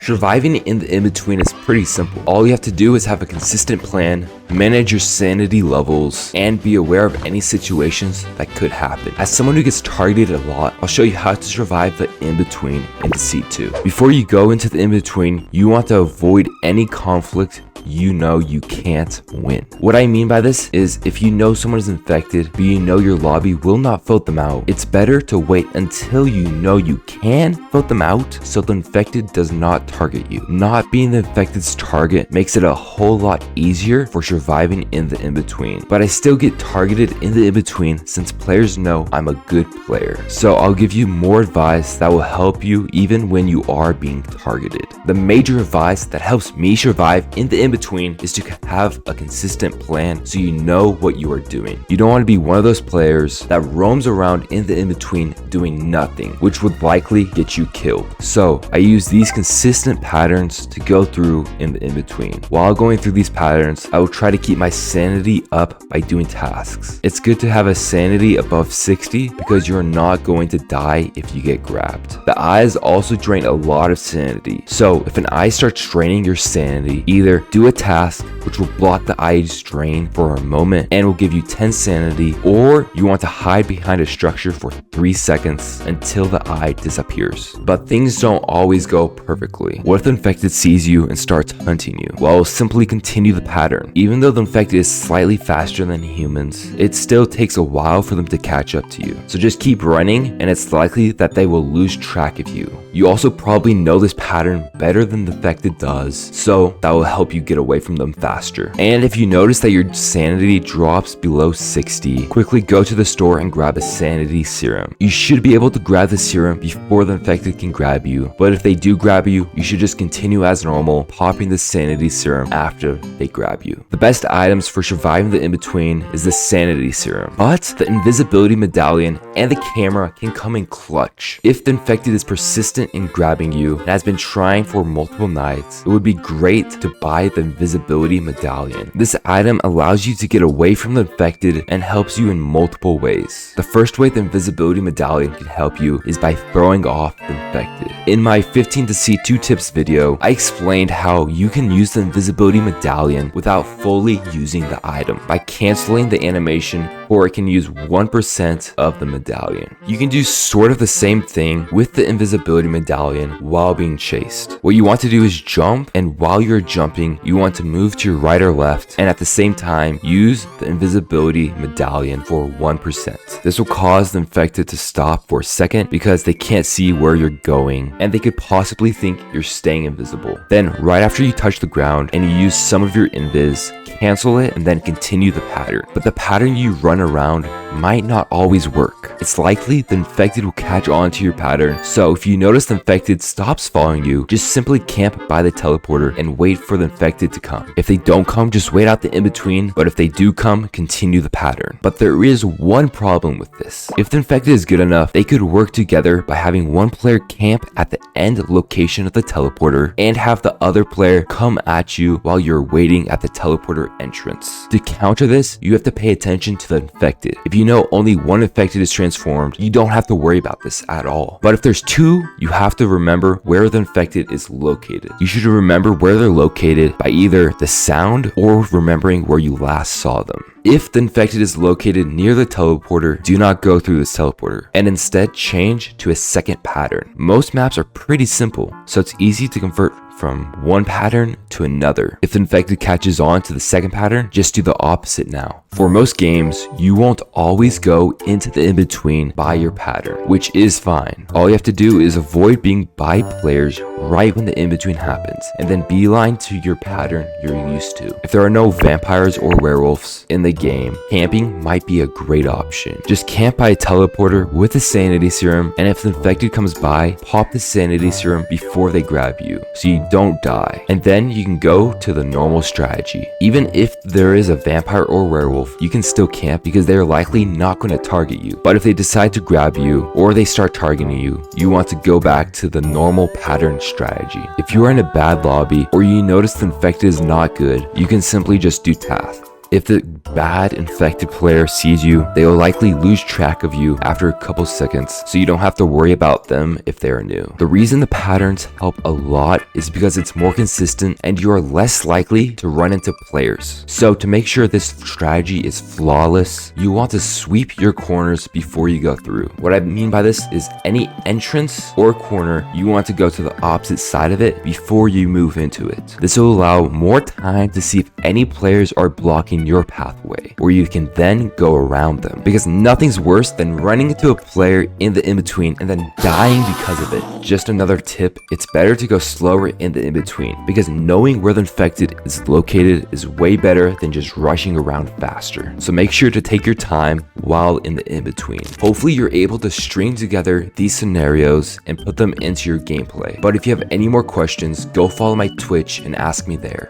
Surviving in the in-between is pretty simple. All you have to do is have a consistent plan, manage your sanity levels, and be aware of any situations that could happen. As someone who gets targeted a lot, I'll show you how to survive the in-between in Deceit 2. Before you go into the in-between, you want to avoid any conflict you know you can't win. What I mean by this is if you know someone is infected, but you know your lobby will not vote them out, it's better to wait until you know you can vote them out so the infected does not target you. Not being the infected's target makes it a whole lot easier for surviving in the in-between. But I still get targeted in the in-between since players know I'm a good player. So I'll give you more advice that will help you even when you are being targeted. The major advice that helps me survive in the in-between is to have a consistent plan so you know what you are doing. You don't want to be one of those players that roams around in the in-between doing nothing, which would likely get you killed. So I use these consistent patterns to go through in the in-between. While going through these patterns, I will try to keep my sanity up by doing tasks. It's good to have a sanity above 60 because you're not going to die if you get grabbed. The eyes also drain a lot of sanity. So if an eye starts draining your sanity, either do a task which will block the eye's drain for a moment and will give you 10 sanity, or you want to hide behind a structure for 3 seconds until the eye disappears. But things don't always go perfectly. What if the infected sees you and starts hunting you? Well, simply continue the pattern. Even though the infected is slightly faster than humans, it still takes a while for them to catch up to you. So just keep running and it's likely that they will lose track of you. You also probably know this pattern better than the infected does, so that will help you get away from them faster. And if you notice that your sanity drops below 60, quickly go to the store and grab a sanity serum. You should be able to grab the serum before the infected can grab you, but if they do grab you, you should just continue as normal, popping the sanity serum after they grab you. The best items for surviving the in-between is the sanity serum, but the invisibility medallion and the camera can come in clutch. If the infected is persistent in grabbing you and has been trying for multiple nights, it would be great to buy the invisibility medallion. This item allows you to get away from the infected and helps you in multiple ways. The first way the invisibility medallion can help you is by throwing off the infected. In my 15 Deceit 2 tips video, I explained how you can use the invisibility medallion without fully using the item by canceling the animation, or it can use 1% of the medallion. You can do sort of the same thing with the invisibility medallion while being chased. What you want to do is jump, and while you're jumping, you want to move to your right or left, and at the same time, use the invisibility medallion for 1%. This will cause the infected to stop for a second because they can't see where you're going, and they could possibly think you're staying invisible. Then, right after you touch the ground and you use some of your invis, cancel it and then continue the pattern. But the pattern you run around might not always work. It's likely the infected will catch on to your pattern, so if you notice the infected stops following you, just simply camp by the teleporter and wait for the infected to come. If they don't come, just wait out the in-between, but if they do come, continue the pattern. But there is one problem with this. If the infected is good enough, they could work together by having one player camp at the end location of the teleporter and have the other player come at you while you're waiting at the teleporter entrance. To counter this, you have to pay attention to the infected. If you know only one infected is transformed, you don't have to worry about this at all. But if there's two, you have to remember where the infected is located. You should remember where they're located by either the sound or remembering where you last saw them. If the infected is located near the teleporter, do not go through this teleporter and instead change to a second pattern. Most maps are pretty simple, so it's easy to convert from one pattern to another. If the infected catches on to the second pattern, just do the opposite now. For most games, you won't always go into the in-between by your pattern, which is fine. All you have to do is avoid being by players right when the in-between happens, and then beeline to your pattern you're used to. If there are no vampires or werewolves in the game, camping might be a great option. Just camp by a teleporter with a sanity serum, and if the infected comes by, pop the sanity serum before they grab you, so you don't die. And then you can go to the normal strategy. Even if there is a vampire or werewolf, you can still camp because they are likely not going to target you. But if they decide to grab you or they start targeting you, you want to go back to the normal pattern strategy. If you are in a bad lobby or you notice the infected is not good, you can simply just do tasks. If the bad infected player sees you, they will likely lose track of you after a couple seconds, so you don't have to worry about them if they are new. The reason the patterns help a lot is because it's more consistent and you are less likely to run into players. So to make sure this strategy is flawless, you want to sweep your corners before you go through. What I mean by this is any entrance or corner, you want to go to the opposite side of it before you move into it. This will allow more time to see if any players are blocking your pathway, where you can then go around them, because nothing's worse than running into a player in the in-between and then dying because of it. Just another tip, it's better to go slower in the in-between, because knowing where the infected is located is way better than just rushing around faster. So make sure to take your time while in the in-between. Hopefully you're able to string together these scenarios and put them into your gameplay. But if you have any more questions, go follow my Twitch and ask me there.